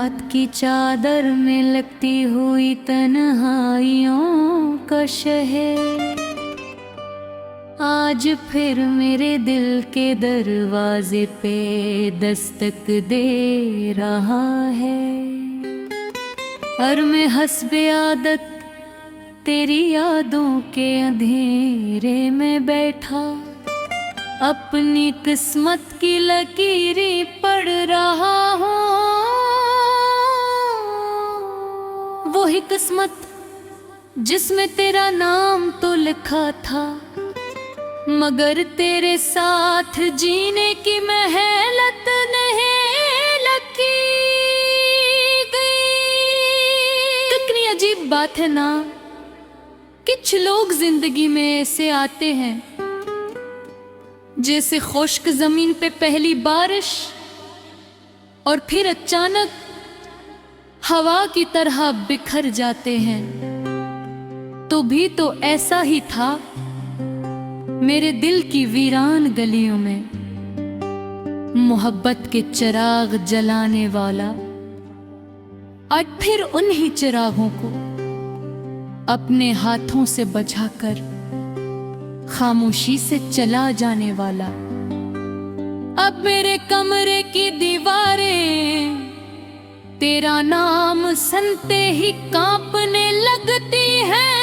रात की चादर में लगती हुई तन्हाइयों का शहर आज फिर मेरे दिल के दरवाजे पे दस्तक दे रहा है। और मैं हस्बे आदत तेरी यादों के अंधेरे में बैठा अपनी किस्मत की लकीरें पढ़ रहा हूँ। वही किस्मत जिसमें तेरा नाम तो लिखा था, मगर तेरे साथ जीने की मेहनत नहीं लगी गई। कितनी अजीब बात है ना, कुछ लोग जिंदगी में ऐसे आते हैं जैसे खुश्क जमीन पे पहली बारिश और फिर अचानक हवा की तरह बिखर जाते हैं। तो भी तो ऐसा ही था मेरे दिल की वीरान गलियों में मोहब्बत के चिराग जलाने वाला। आज फिर उन्हीं चिरागों को अपने हाथों से बचाकर खामोशी से चला जाने वाला। अब मेरे कमरे की दीवारें तेरा नाम सुनते ही कांपने लगती हैं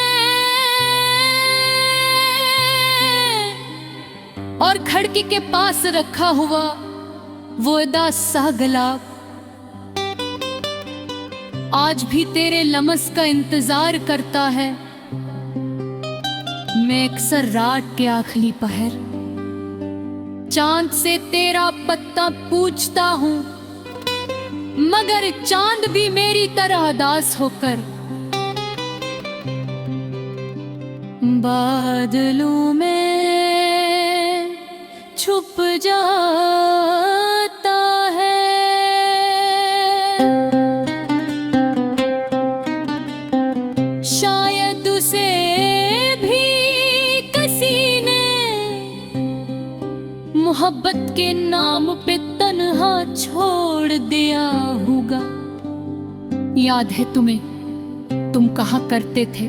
और खिड़की के पास रखा हुआ वो उदास सा गुलाब आज भी तेरे लमस का इंतजार करता है। मैं अक्सर रात के आखिरी पहर चांद से तेरा पत्ता पूछता हूँ, मगर चांद भी मेरी तरह उदास होकर बादलों में छुप जाता है। शायद उसे भी किसी ने मोहब्बत के नाम पे तन्हा छोड़ दिया होगा। याद है तुम्हें, तुम कहा करते थे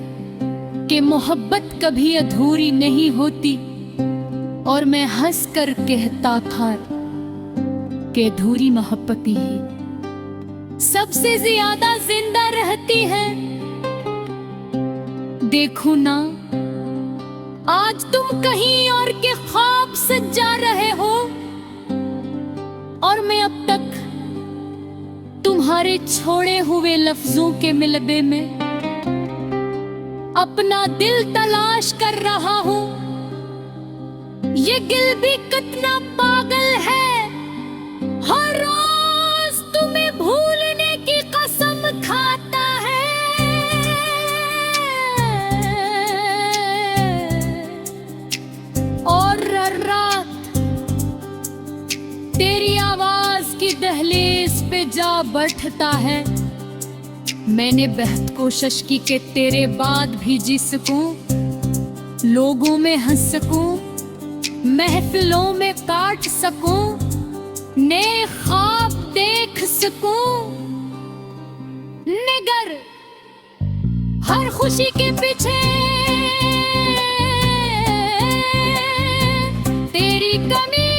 कि मोहब्बत कभी अधूरी नहीं होती, और मैं हंस कर कहता था कि अधूरी मोहब्बत ही सबसे ज्यादा जिंदा रहती है। देखो ना, आज तुम कहीं और के ख्वाब सजा रहे हो और मैं अब तक तुम्हारे छोड़े हुए लफ्जों के मिलबे में अपना दिल तलाश कर रहा हूँ। ये दिल भी कितना पागल है, हर रोज तुम्हें भूलने की कसम खाता है। और रात तेरी आवाज की दहलीज पे जा बैठता है। मैंने बेहद कोशिश की कि तेरे बाद भी जी सकूं, लोगों में हंस सकूं, महफिलों में काट सकूं, नए ख्वाब देख सकूं, मगर हर खुशी के पीछे तेरी कमी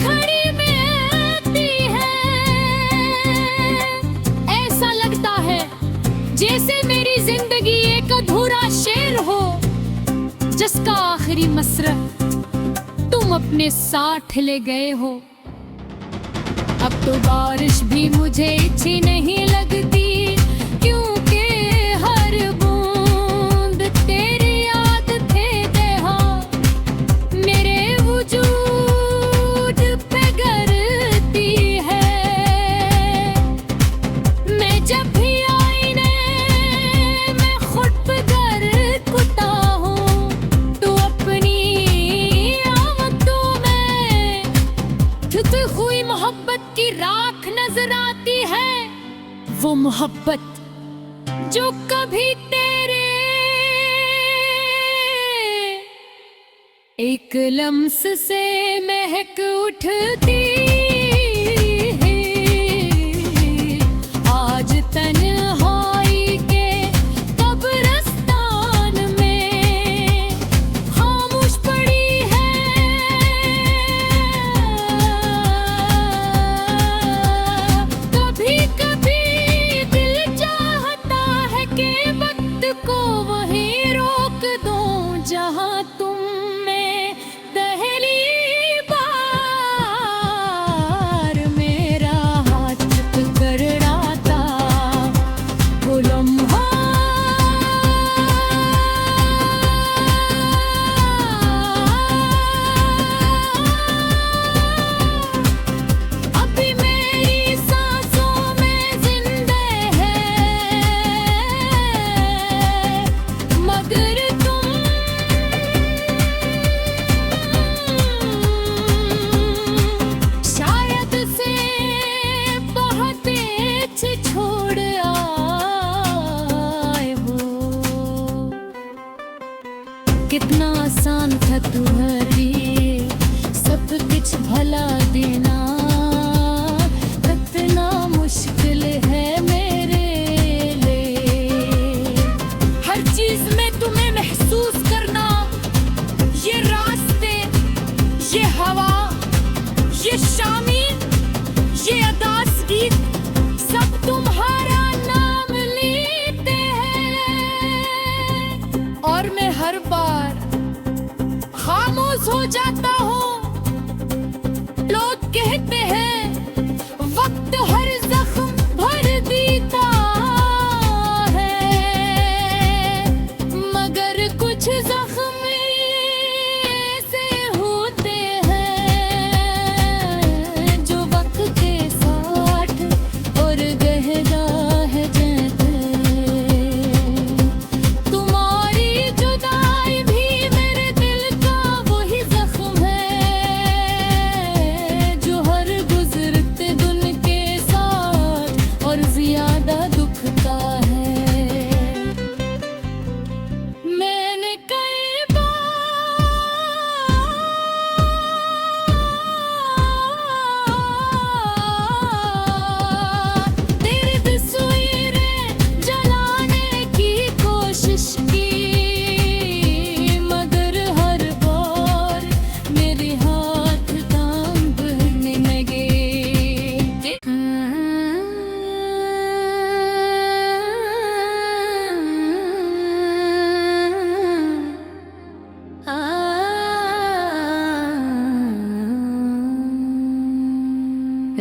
खड़ी मिलती है। ऐसा लगता है जैसे मेरी जिंदगी एक अधूरा शेर हो जिसका आखिरी मसरा तुम अपने साथ ले गए हो। अब तो बारिश भी मुझे अच्छी नहीं लगती, क्योंकि हर बूंद तेरी याद थे देहा मेरे वजूद पे गिरती है। मैं जब भी आईने में खुद पे गिरता हूँ, तो अपनी आंखों में छुपी हुई मोहब्बत की राख नजर आती है। वो मोहब्बत जो कभी तेरे एक लम्स से महक उठती है। बेहोश हो जाता हूँ। लोग कहते हैं वक्त हर जख्म भर देता है, मगर कुछ जख्म ऐसे होते हैं जो वक्त के साथ और गहरा है जैसे। तुम्हारी जुदाई भी मेरे दिल का वही जख्म है जो हर गुजरते दिन के साथ और ज्यादा दुखता है। मैंने कई बार तेरी तस्वीरें जलाने की कोशिश की, मगर हर बार मेरे हाथ काम बढ़ने लगे।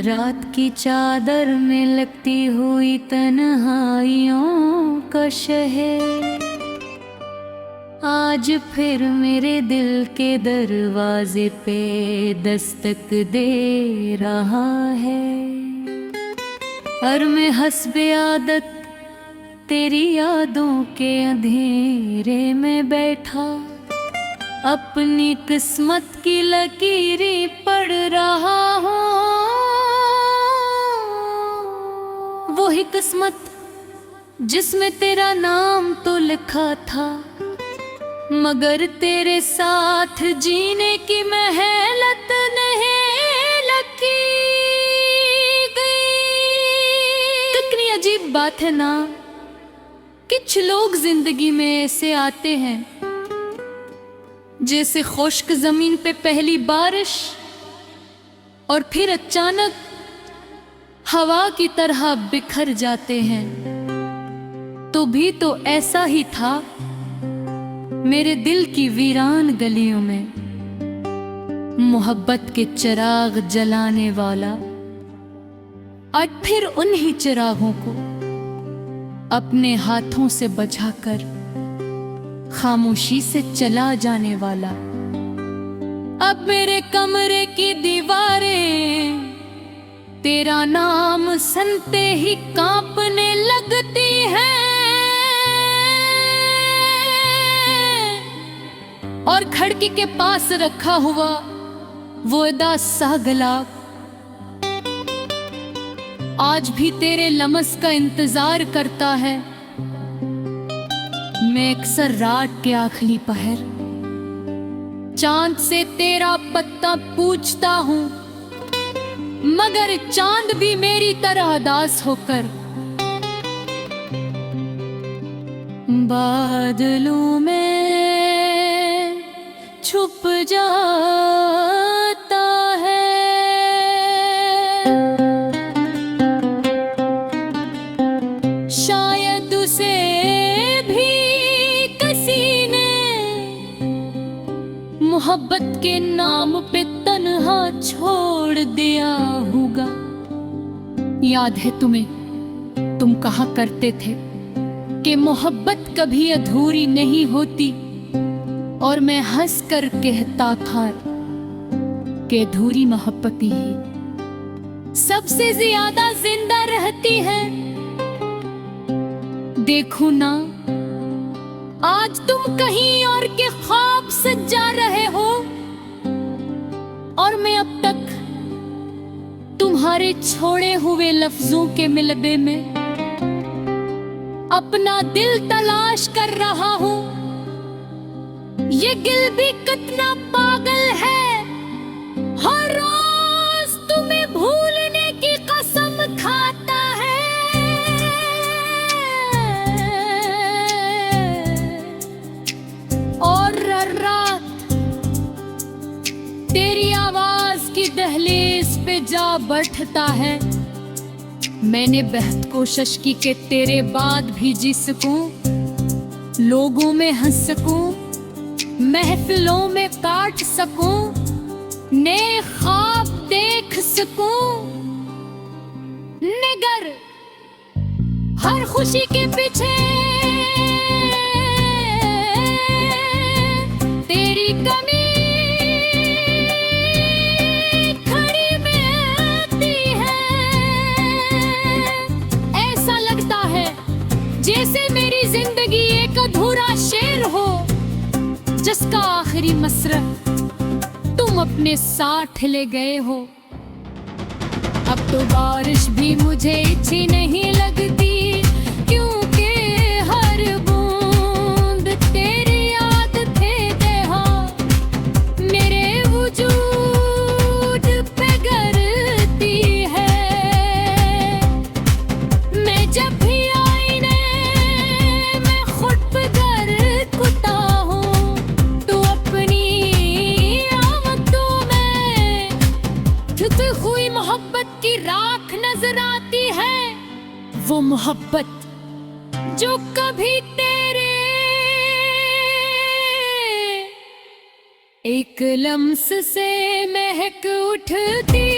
रात की चादर में लगती हुई तन्हाइयों का शहर आज फिर मेरे दिल के दरवाजे पे दस्तक दे रहा है। और मैं हस्बे आदत तेरी यादों के अंधेरे में बैठा अपनी किस्मत की लकीरें पढ़ रहा हूँ। वही किस्मत जिसमें तेरा नाम तो लिखा था, मगर तेरे साथ जीने की मेहनत नहीं लगी गई। कितनी अजीब बात है ना, कुछ लोग जिंदगी में ऐसे आते हैं जैसे खुश्क जमीन पे पहली बारिश और फिर अचानक हवा की तरह बिखर जाते हैं। तो भी तो ऐसा ही था मेरे दिल की वीरान गलियों में मोहब्बत के चिराग जलाने वाला। आज फिर उन्हीं चिरागों को अपने हाथों से बचाकर खामोशी से चला जाने वाला। अब मेरे कमरे की दीवारें तेरा नाम सुनते ही कांपने लगती हैं, और खिड़की के पास रखा हुआ वो उदास सा गुलाब आज भी तेरे लमस का इंतजार करता है। मैं अक्सर रात के आखिरी पहर चांद से तेरा पत्ता पूछता हूँ, मगर चांद भी मेरी तरह उदास होकर बादलों में छुप जाता है। शायद उसे भी किसी ने मोहब्बत के नाम पे तन्हा छोड़ दिया होगा। याद है तुम्हें, तुम कहा करते थे कि मोहब्बत कभी अधूरी नहीं होती, और मैं हंस कर कहता था कि अधूरी मोहब्बत ही सबसे ज्यादा जिंदा रहती है। देखो ना, आज तुम कहीं और के ख्वाब सजा रहे हो, और मैं अब तक तुम्हारे छोड़े हुए लफ्जों के मिलबे में अपना दिल तलाश कर रहा हूँ। ये दिल भी कितना पागल है, हर रोज तुम्हें भूलने की कसम खाता है। और हर रात तेरी आवाज की दहलीज पे जा बैठता है। मैंने बेहद कोशिश की कि तेरे बाद भी जी सकूं, लोगों में हंस सकूं, महफिलों में काट सकूं, नए ख्वाब देख सकूं। निगर हर खुशी के पीछे तेरी कमी खड़ी मिलती है। ऐसा लगता है जैसे मेरी जिंदगी एक अधूरा शेर हो, जिसका आखिरी मसरत तुम अपने साथ ले गए हो। अब तो बारिश भी मुझे अच्छी नहीं लगती, क्योंकि हर बूंद तेरी याद फेंके हो मेरे वजूद पे गिरती है। मैं जब भी आईने में खुद पे गिरता हूँ, तो अपनी आंखों में छुपी हुई मोहब्बत की राख नजर आती है। वो मोहब्बत जो कभी तेरे एक लम्स से महक उठती